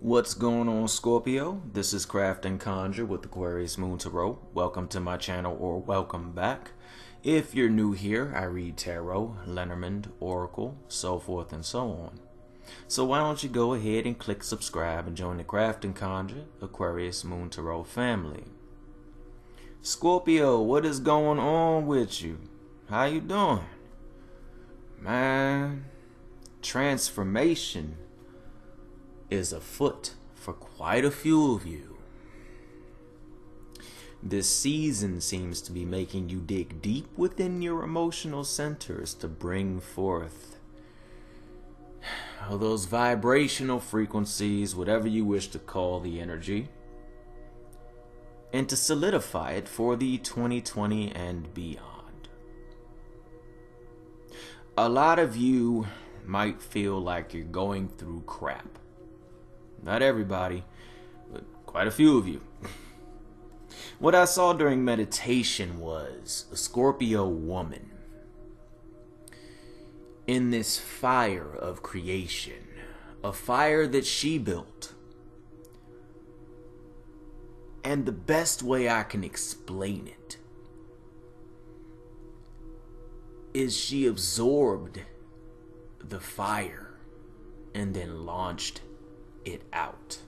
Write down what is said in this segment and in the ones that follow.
What's going on, Scorpio? This is Craft and Conjure with Aquarius Moon Tarot. Welcome to my channel, or welcome back. If you're new here, I read tarot, Lenormand, oracle, so forth and so on. So why don't you go ahead and click subscribe and join the Craft and Conjure Aquarius Moon Tarot family. Scorpio, what is going on with you? How you doing? Man, transformation is afoot for quite a few of you. This season seems to be making you dig deep within your emotional centers to bring forth those vibrational frequencies, whatever you wish to call the energy, and to solidify it for the 2020 and beyond. A lot of you might feel like you're going through crap. Not everybody, but quite a few of you. What I saw during meditation was a Scorpio woman in this fire of creation, a fire that she built. And the best way I can explain it is she absorbed the fire and then launched it out,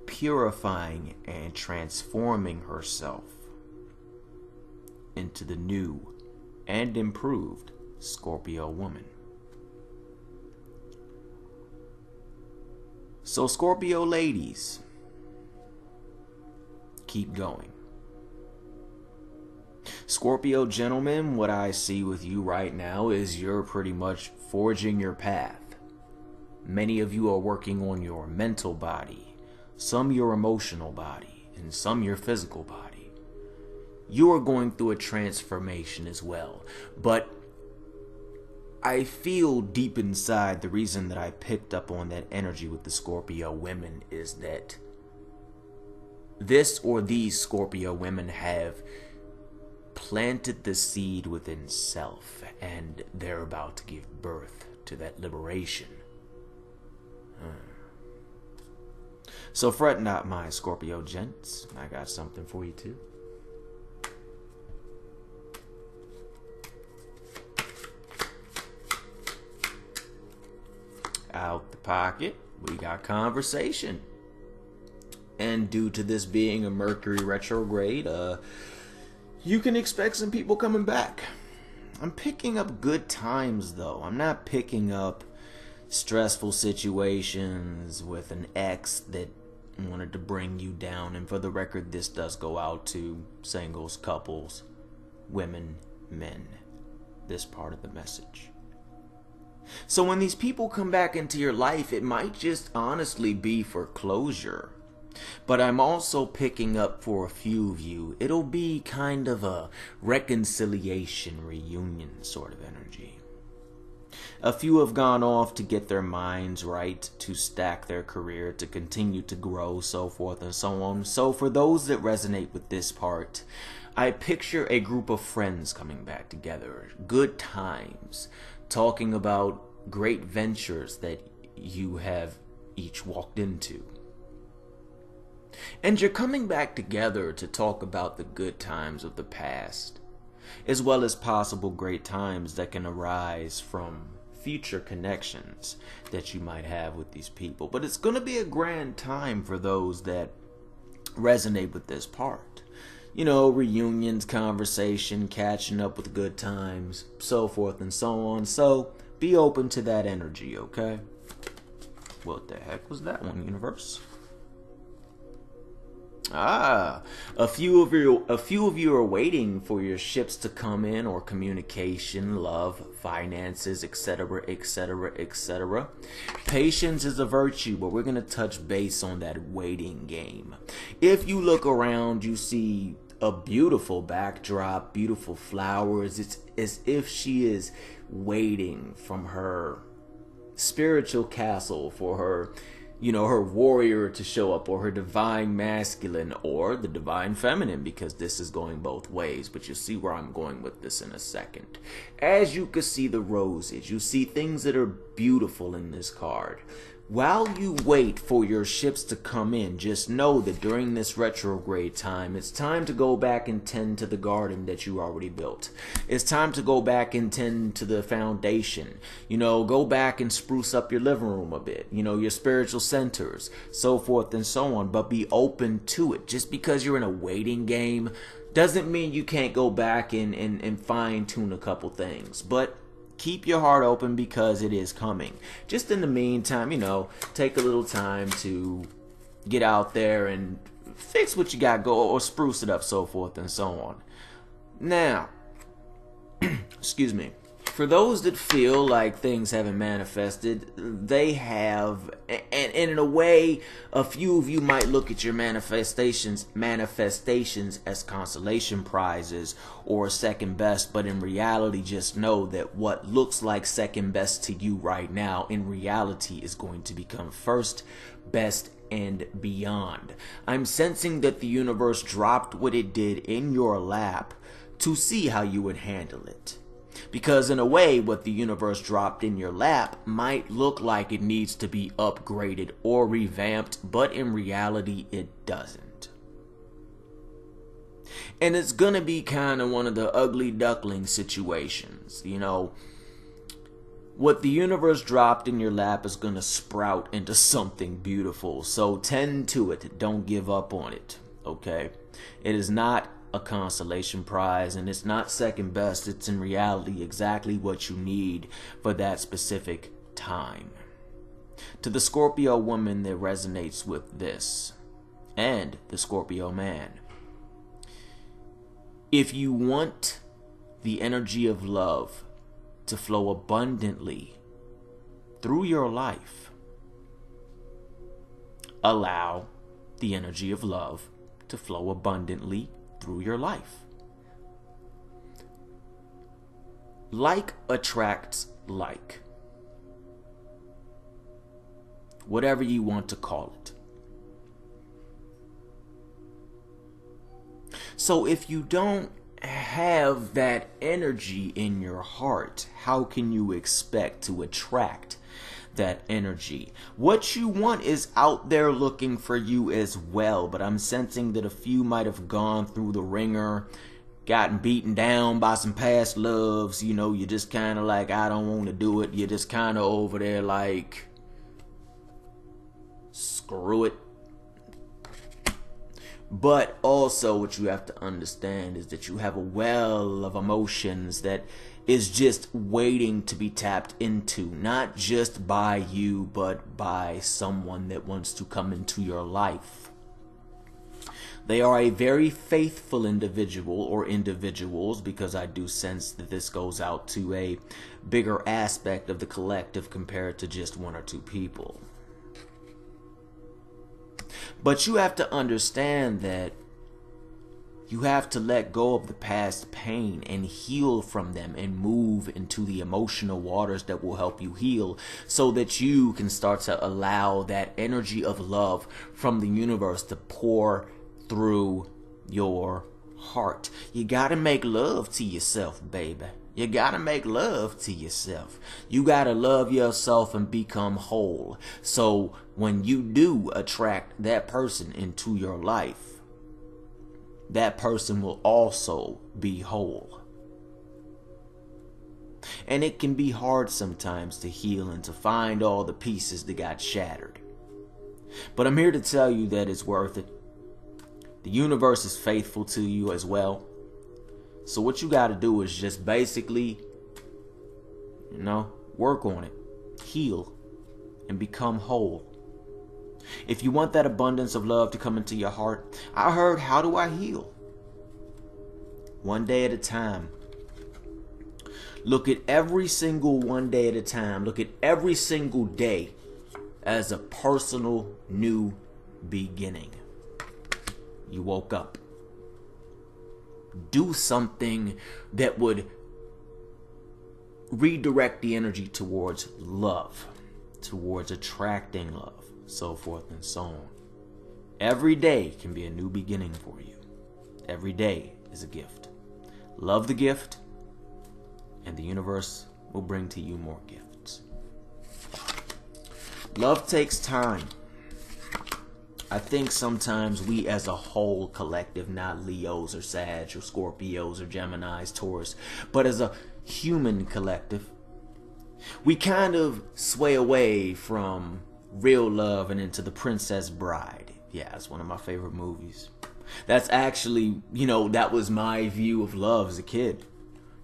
purifying and transforming herself into the new and improved Scorpio woman. So Scorpio ladies, keep going. Scorpio gentlemen, what I see with you right now is you're pretty much forging your path. Many of you are working on your mental body, some your emotional body, and some your physical body. You are going through a transformation as well. But I feel deep inside the reason that I picked up on that energy with the Scorpio women is that this or these Scorpio women have planted the seed within self, and they're about to give birth to that liberation. So fret not, my Scorpio gents. I got something for you too. Out the pocket, we got conversation. And due to this being a Mercury retrograde, you can expect some people coming back. I'm picking up good times though. I'm not picking up stressful situations with an ex that wanted to bring you down. And for the record, this does go out to singles, couples, women, men, this part of the message. So when these people come back into your life, it might just honestly be for closure. But I'm also picking up for a few of you, it'll be kind of a reconciliation, reunion sort of energy. A few have gone off to get their minds right, to stack their career, to continue to grow, so forth and so on. So for those that resonate with this part, I picture a group of friends coming back together, good times, talking about great ventures that you have each walked into. And you're coming back together to talk about the good times of the past, as well as possible great times that can arise from future connections that you might have with these people. But it's going to be a grand time for those that resonate with this part. You know, reunions, conversation, catching up with good times, so forth and so on. So be open to that energy, okay? What the heck was that one, universe? A few of you are waiting for your ships to come in, or communication, love, finances, etc., etc., etc. Patience is a virtue, but we're going to touch base on that waiting game. If you look around, you see a beautiful backdrop, beautiful flowers. It's as if she is waiting from her spiritual castle for her, her warrior to show up, or her divine masculine, or the divine feminine, because this is going both ways. But you'll see where I'm going with this in a second. As you can see the roses, you see things that are beautiful in this card. While you wait for your ships to come in, just know that during this retrograde time, it's time to go back and tend to the garden that you already built. It's time to go back and tend to the foundation. Go back and spruce up your living room a bit, your spiritual centers, so forth and so on, but be open to it. Just because you're in a waiting game doesn't mean you can't go back and fine tune a couple things, but keep your heart open because it is coming. Just in the meantime, take a little time to get out there and fix what you got go or spruce it up, so forth and so on. Now, excuse me. For those that feel like things haven't manifested, they have, and in a way, a few of you might look at your manifestations as consolation prizes or second best, but in reality, just know that what looks like second best to you right now, in reality, is going to become first, best, and beyond. I'm sensing that the universe dropped what it did in your lap to see how you would handle it. Because in a way, what the universe dropped in your lap might look like it needs to be upgraded or revamped, but in reality, it doesn't. And it's gonna be kind of one of the ugly duckling situations. What the universe dropped in your lap is gonna sprout into something beautiful. So tend to it. Don't give up on it. Okay? It is not a consolation prize, and it's not second best. It's in reality exactly what you need for that specific time. To the Scorpio woman that resonates with this, and the Scorpio man, if you want the energy of love to flow abundantly through your life, allow the energy of love to flow abundantly through your life. Like attracts like. Whatever you want to call it. So if you don't have that energy in your heart, how can you expect to attract that energy? What you want is out there looking for you as well, but I'm sensing that a few might have gone through the ringer, gotten beaten down by some past loves. You're just kind of like, I don't want to do it. You're just kind of over there like, screw it. But also what you have to understand is that you have a well of emotions that is just waiting to be tapped into, not just by you, but by someone that wants to come into your life. They are a very faithful individual or individuals, because I do sense that this goes out to a bigger aspect of the collective compared to just one or two people. But you have to understand that you have to let go of the past pain and heal from them and move into the emotional waters that will help you heal, so that you can start to allow that energy of love from the universe to pour through your heart. You gotta make love to yourself, baby. You gotta make love to yourself. You gotta love yourself and become whole. So when you do attract that person into your life, that person will also be whole. And it can be hard sometimes to heal and to find all the pieces that got shattered. But I'm here to tell you that it's worth it. The universe is faithful to you as well. So what you got to do is just basically, work on it, heal, and become whole. If you want that abundance of love to come into your heart, I heard, how do I heal? One day at a time. Look at every single one day at a time. Look at every single day as a personal new beginning. You woke up. Do something that would redirect the energy towards love, towards attracting love, so forth and so on. Every day can be a new beginning for you. Every day is a gift. Love the gift, and the universe will bring to you more gifts. Love takes time. I think sometimes we as a whole collective, not Leos or Sag or Scorpios or Geminis, Taurus, but as a human collective, we kind of sway away from real love and into The Princess Bride. Yeah, it's one of my favorite movies. That's actually, that was my view of love as a kid.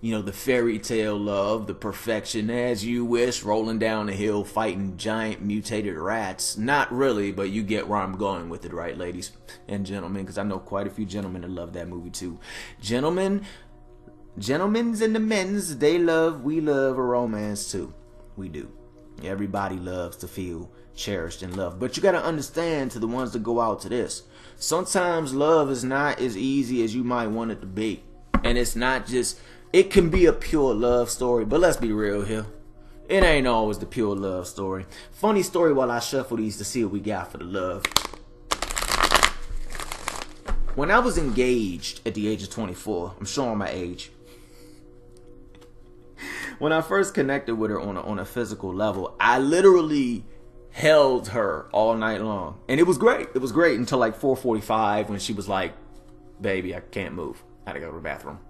The fairy tale love, the perfection as you wish, rolling down the hill, fighting giant mutated rats. Not really, but you get where I'm going with it, right, ladies and gentlemen? Because I know quite a few gentlemen that love that movie too. Gentlemen's and the men's, we love a romance too. We do. Everybody loves to feel cherished and loved. But you got to understand, to the ones that go out to this, sometimes love is not as easy as you might want it to be. And it's not just... It can be a pure love story, but let's be real here. It ain't always the pure love story. Funny story while I shuffle these to see what we got for the love. When I was engaged at the age of 24, I'm showing my age. When I first connected with her on a physical level, I literally held her all night long. And it was great. It was great until like 4:45 when she was like, baby, I can't move. I gotta go to the bathroom.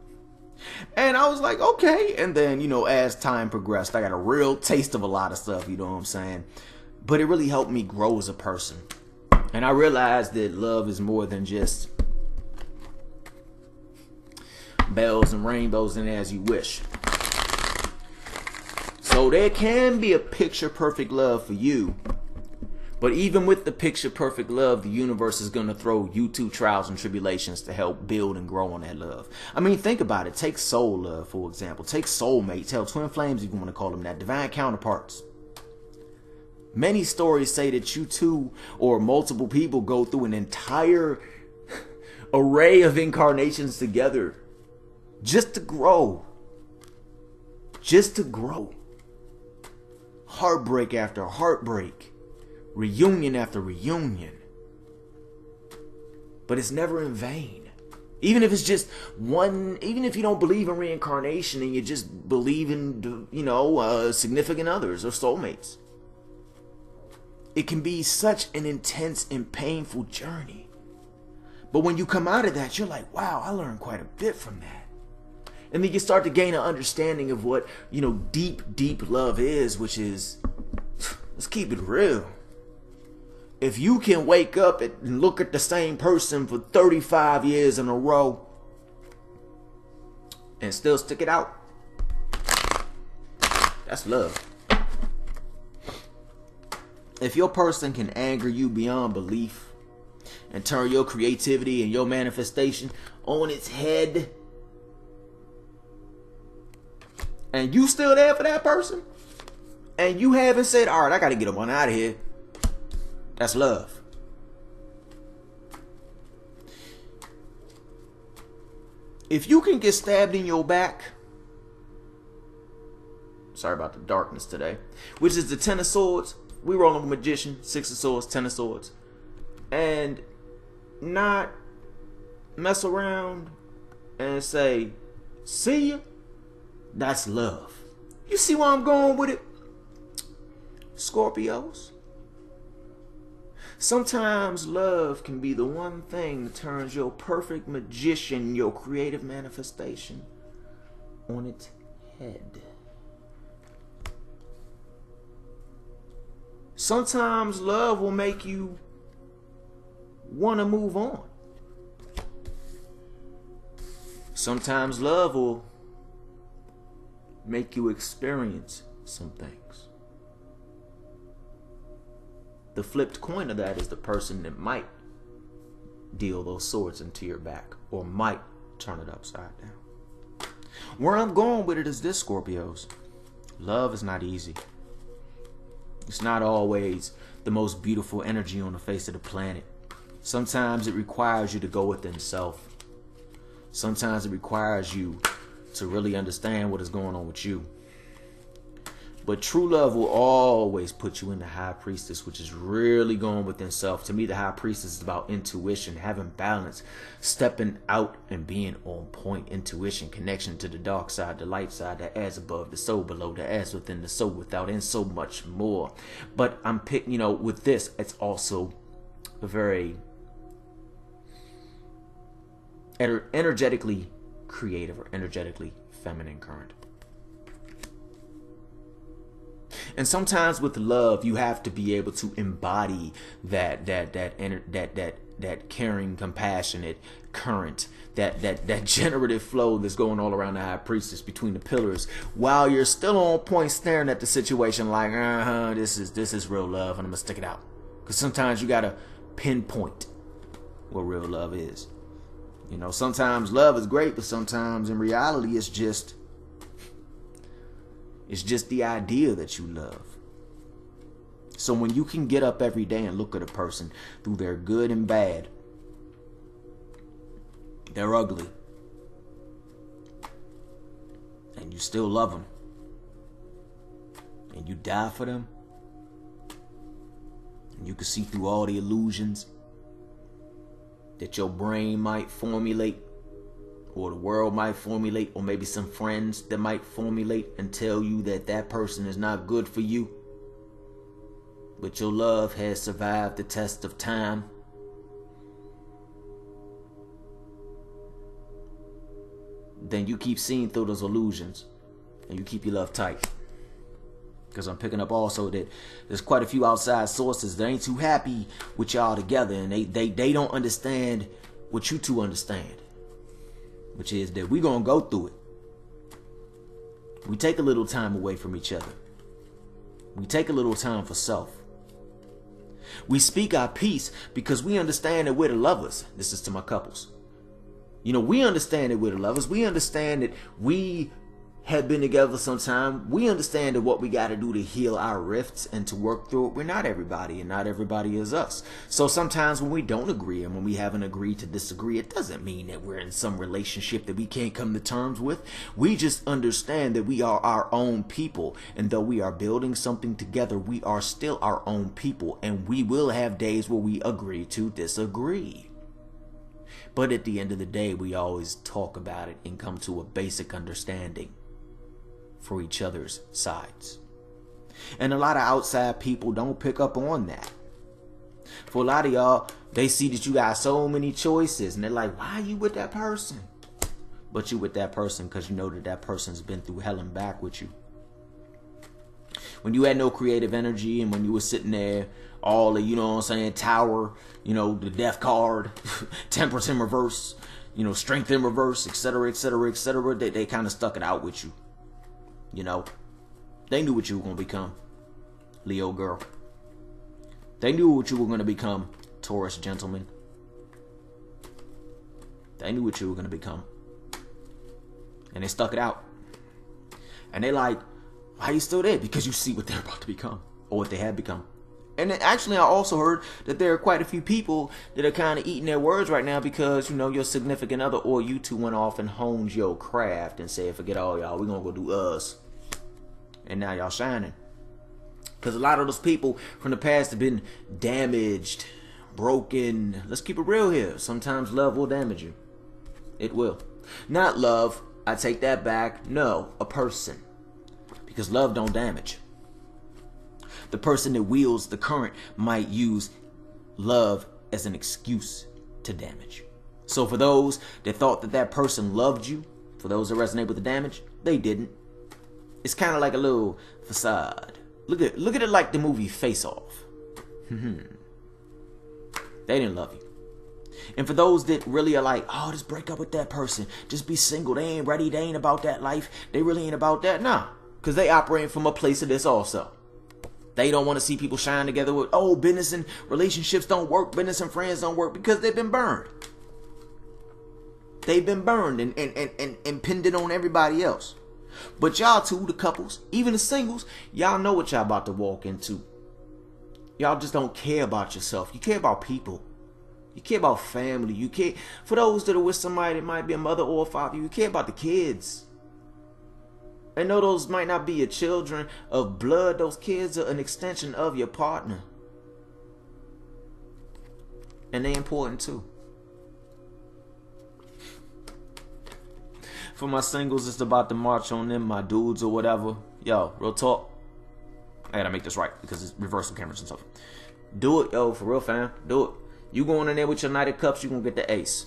And I was like, okay. And then, as time progressed, I got a real taste of a lot of stuff, you know what I'm saying? But it really helped me grow as a person. And I realized that love is more than just bells and rainbows and as you wish. So there can be a picture perfect love for you. But even with the picture perfect love, the universe is going to throw you two trials and tribulations to help build and grow on that love. I mean, think about it. Take soul love, for example. Take soulmates. Hell, twin flames, if you want to call them that. Divine counterparts. Many stories say that you two or multiple people go through an entire array of incarnations together just to grow. Just to grow. Heartbreak after heartbreak. Reunion after reunion. But it's never in vain. Even if it's just one, even if you don't believe in reincarnation and you just believe in, significant others or soulmates. It can be such an intense and painful journey. But when you come out of that, you're like, wow, I learned quite a bit from that. And then you start to gain an understanding of what, deep, deep love is, which is, let's keep it real. If you can wake up and look at the same person for 35 years in a row and still stick it out, that's love. If your person can anger you beyond belief and turn your creativity and your manifestation on its head, and you still there for that person, and you haven't said, all right, I got to get him on out of here, that's love. If you can get stabbed in your back, sorry about the darkness today, which is the Ten of Swords, we roll on a Magician, Six of Swords, Ten of Swords, and not mess around and say, see ya, that's love. You see where I'm going with it? Scorpios. Sometimes love can be the one thing that turns your perfect magician, your creative manifestation, on its head. Sometimes love will make you want to move on. Sometimes love will make you experience some things. The flipped coin of that is the person that might deal those swords into your back or might turn it upside down. Where I'm going with it is this, Scorpios. Love is not easy. It's not always the most beautiful energy on the face of the planet. Sometimes it requires you to go within self. Sometimes it requires you to really understand what is going on with you. But true love will always put you in the high priestess, which is really going within self. To me, the high priestess is about intuition, having balance, stepping out and being on point. Intuition, connection to the dark side, the light side, the as above, the soul below, the as within, the soul without, and so much more. But I'm picking, with this, it's also a very energetically creative or energetically feminine current. And sometimes with love, you have to be able to embody that caring, compassionate current, that generative flow that's going all around the high priestess between the pillars, while you're still on point staring at the situation like, this is real love, and I'm gonna stick it out. Because sometimes you gotta pinpoint what real love is. Sometimes love is great, but sometimes in reality it's just the idea that you love. So when you can get up every day and look at a person through their good and bad, they're ugly, and you still love them, and you die for them, and you can see through all the illusions that your brain might formulate, or the world might formulate, or maybe some friends that might formulate and tell you that that person is not good for you. But your love has survived the test of time. Then you keep seeing through those illusions, and you keep your love tight. Because I'm picking up also that there's quite a few outside sources that ain't too happy with y'all together, and they don't understand what you two understand. Which is that we're going to go through it. We take a little time away from each other. We take a little time for self. We speak our piece because we understand that we're the lovers. This is to my couples. We understand that we're the lovers. We understand that we have been together some time. We understand that what we got to do to heal our rifts and to work through it. We're not everybody, and not everybody is us. So sometimes when we don't agree and when we haven't agreed to disagree, it doesn't mean that we're in some relationship that we can't come to terms with. We just understand that we are our own people, and though we are building something together, we are still our own people, and we will have days where we agree to disagree. But at the end of the day, we always talk about it and come to a basic understanding for each other's sides. And a lot of outside people don't pick up on that. For a lot of y'all, they see that you got so many choices, and they're like, why are you with that person? But you with that person because you know that that person's been through hell and back with you. When you had no creative energy, and when you were sitting there all the, tower, the death card, temperance in reverse, strength in reverse, etc., etc., etc., they kind of stuck it out with you. They knew what you were going to become, Leo girl. They knew what you were going to become, Taurus gentleman. They knew what you were going to become. And they stuck it out. And they like, why are you still there? Because you see what they're about to become, or what they have become. And then actually, I also heard that there are quite a few people that are kind of eating their words right now because, your significant other or you two went off and honed your craft and said, forget all y'all, we're going to go do us. And now y'all shining. Because a lot of those people from the past have been damaged, broken. Let's keep it real here. Sometimes love will damage you. It will. Not love. I take that back. No, a person. Because love don't damage. The person that wields the current might use love as an excuse to damage. So for those that thought that that person loved you, for those that resonate with the damage, they didn't. It's kind of like a little facade. Look at it like the movie Face Off. They didn't love you. And for those that really are like, oh, just break up with that person, just be single, they ain't ready, they ain't about that life, they really ain't about that. Nah, because they operate from a place of this also. They don't want to see people shine together with, oh, business and relationships don't work, business and friends don't work, because they've been burned. They've been burned and pinned it on everybody else. But y'all two, the couples, even the singles, y'all know what y'all about to walk into. Y'all just don't care about yourself. You care about people. You care about family. You care, for those that are with somebody that might be a mother or a father, you care about the kids. I know those might not be your children of blood. Those kids are an extension of your partner. And they important too. For my singles, it's about to march on them, my dudes or whatever. Yo, real talk. I gotta make this right because it's reversal cameras and stuff. Do it, yo, for real, fam. Do it. You going in there with your Knight of Cups, you gonna get the ace.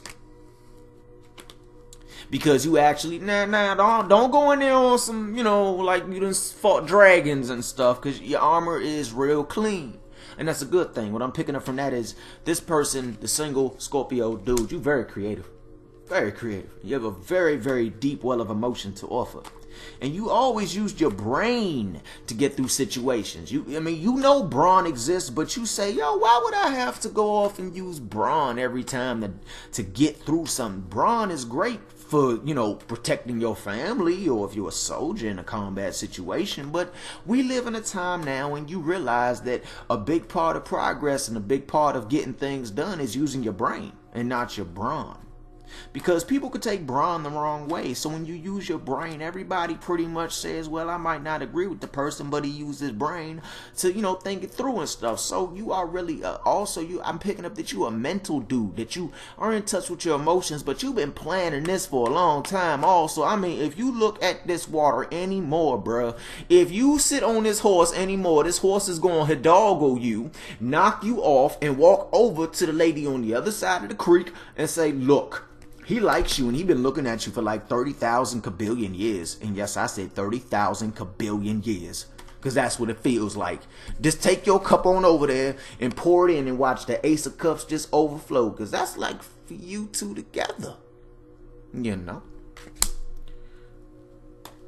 Because you actually, don't go in there on some, like you done fought dragons and stuff, because your armor is real clean. And that's a good thing. What I'm picking up from that is this person, the single Scorpio dude, you very creative. Very creative. You have a very, very deep well of emotion to offer. And you always used your brain to get through situations. You know brawn exists, but you say, yo, why would I have to go off and use brawn every time to get through something? Brawn is great for, protecting your family or if you're a soldier in a combat situation. But we live in a time now when you realize that a big part of progress and a big part of getting things done is using your brain and not your brawn. Because people could take brawn the wrong way. So when you use your brain, everybody pretty much says, well, I might not agree with the person, but he used his brain to, think it through and stuff. So you are really I'm picking up that you a mental dude, that you are in touch with your emotions, but you've been planning this for a long time also. If you look at this water anymore, bruh, if you sit on this horse anymore, this horse is going to hidalgo you, knock you off, and walk over to the lady on the other side of the creek and say, look, he likes you and he been looking at you for like 30,000 kabillion years. And yes, I said 30,000 kabillion years. Because that's what it feels like. Just take your cup on over there and pour it in and watch the Ace of Cups just overflow. Because that's like for you two together.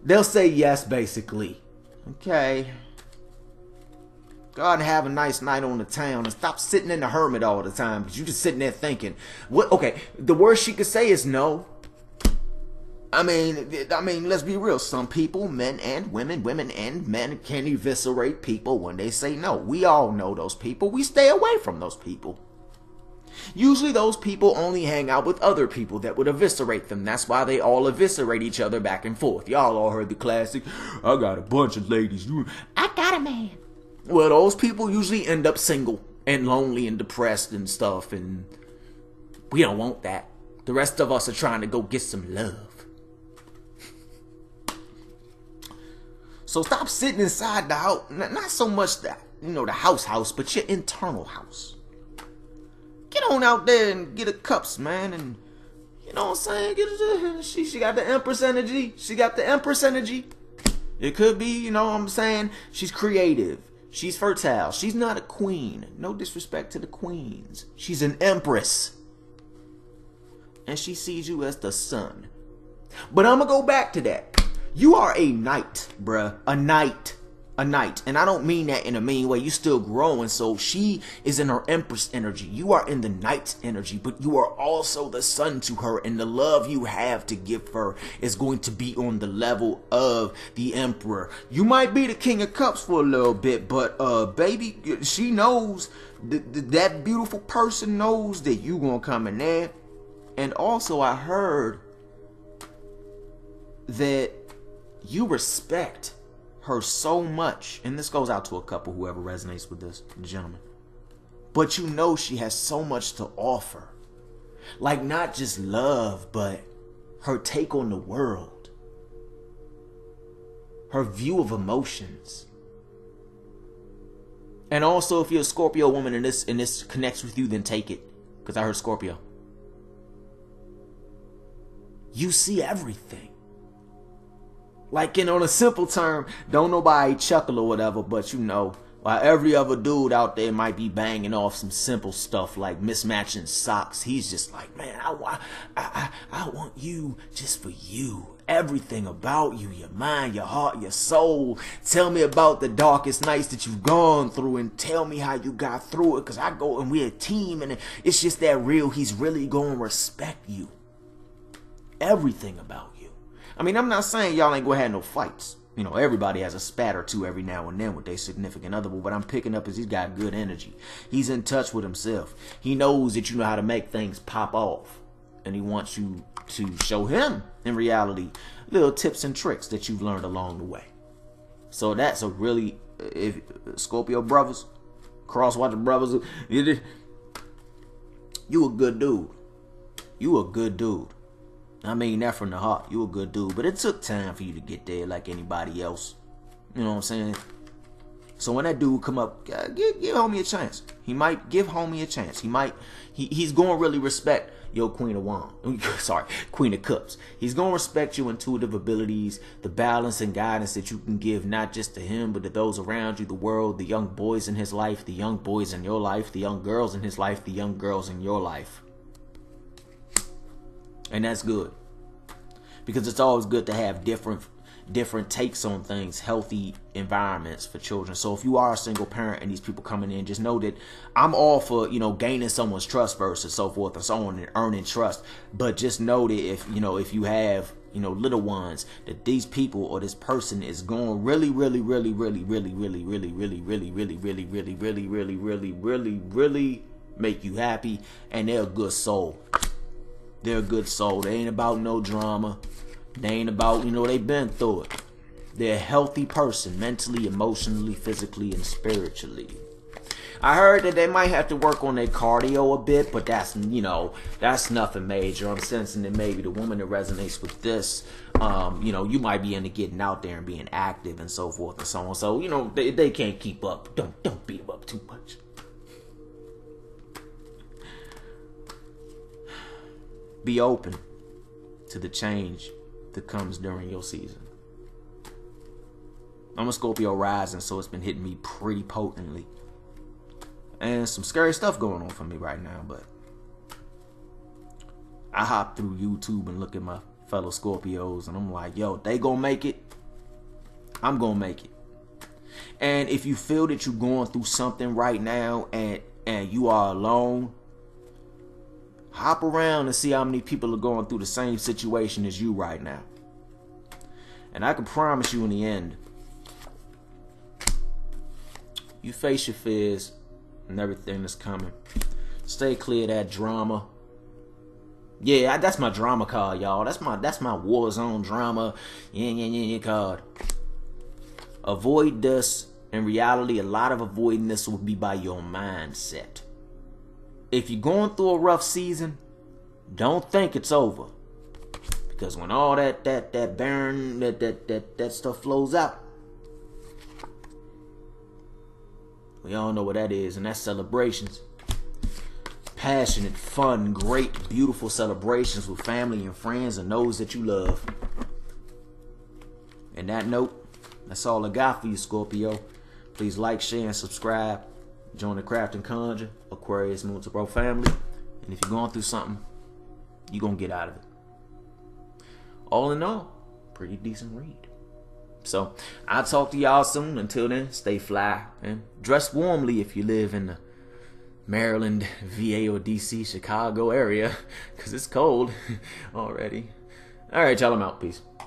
They'll say yes, basically. Okay. Go out and have a nice night on the town and stop sitting in the hermit all the time because you're just sitting there thinking, what? Okay, the worst she could say is no. I mean, let's be real. Some people, men and women and men, can eviscerate people when they say no. We all know those people. We stay away from those people. Usually those people only hang out with other people that would eviscerate them. That's why they all eviscerate each other back and forth. Y'all all heard the classic, I got a bunch of ladies. I got a man. Well, those people usually end up single and lonely and depressed and stuff, and we don't want that. The rest of us are trying to go get some love. So stop sitting inside the house, not so much the house, but your internal house. Get on out there and get a cups, man, and you know what I'm saying? She got the Empress energy. She got the Empress energy. It could be, she's creative. She's fertile. She's not a queen. No disrespect to the queens. She's an empress. And she sees you as the sun. But I'm going to go back to that. You are a knight, bruh. A knight. A knight. And I don't mean that in a mean way. You're still growing. So she is in her empress energy. You are in the knight's energy. But you are also the sun to her. And the love you have to give her is going to be on the level of the emperor. You might be the king of cups for a little bit. But baby, she knows. That beautiful person knows that you going to come in there. And also I heard that you respect her so much, and this goes out to a couple, whoever resonates with this, gentleman, but you know she has so much to offer, like not just love, but her take on the world, her view of emotions. And also, if you're a Scorpio woman and this connects with you, then take it, because I heard Scorpio. You see everything. Like, on a simple term, don't nobody chuckle or whatever, but while every other dude out there might be banging off some simple stuff like mismatching socks, he's just like, man, I want you just for you. Everything about you, your mind, your heart, your soul. Tell me about the darkest nights that you've gone through and tell me how you got through it, because I go and we're a team and it's just that real. He's really going to respect you. Everything about you. I'm not saying y'all ain't gonna have no fights. Everybody has a spat or two every now and then with their significant other. But what I'm picking up is he's got good energy. He's in touch with himself. He knows that you know how to make things pop off. and he wants you to show him, in reality, little tips and tricks that you've learned along the way. So that's a really, if Scorpio brothers, cross-watching brothers, you a good dude. You a good dude. I mean that from the heart. You a good dude. But it took time for you to get there like anybody else. You know what I'm saying? So when that dude come up, give homie a chance. He might give homie a chance. He's going to really respect your Queen of Wands. Sorry, Queen of Cups. He's going to respect your intuitive abilities, the balance and guidance that you can give, not just to him, but to those around you, the world, the young boys in his life, the young boys in your life, the young girls in his life, the young girls in your life. And that's good. Because it's always good to have different takes on things, healthy environments for children. So if you are a single parent and these people coming in, just know that I'm all for, gaining someone's trust first and so forth and so on, and earning trust. But just know that if you have, little ones, that these people or this person is going really make you happy, and they're a good soul. They're a good soul. They ain't about no drama. They ain't about, they've been through it. They're a healthy person, mentally, emotionally, physically, and spiritually. I heard that they might have to work on their cardio a bit, but that's nothing major. I'm sensing that maybe the woman that resonates with this, you might be into getting out there and being active and so forth and so on. So, they can't keep up. Don't beat them up too much. Be open to the change that comes during your season. I'm a Scorpio rising, so it's been hitting me pretty potently. And some scary stuff going on for me right now, but I hop through YouTube and look at my fellow Scorpios, and I'm like, yo, they gonna make it. I'm gonna make it. And if you feel that you're going through something right now and you are alone, hop around and see how many people are going through the same situation as you right now. And I can promise you in the end, you face your fears and everything that's coming. Stay clear of that drama. Yeah, that's my drama card, y'all. That's my war zone drama. Yeah card. Avoid this. In reality, a lot of avoiding this will be by your mindset. If you're going through a rough season, don't think it's over. Because when all that barren, that stuff flows out, we all know what that is, and that's celebrations. Passionate, fun, great, beautiful celebrations with family and friends and those that you love. And that note, that's all I got for you, Scorpio. Please like, share, and subscribe. Join the Craft and Conjure Aquarius Moon to Bro family. And if you're going through something, you're going to get out of it. All in all, pretty decent read. So, I'll talk to y'all soon. Until then, stay fly and dress warmly if you live in the Maryland, VA, or DC, Chicago area. Because it's cold already. All right, y'all, I'm out. Peace.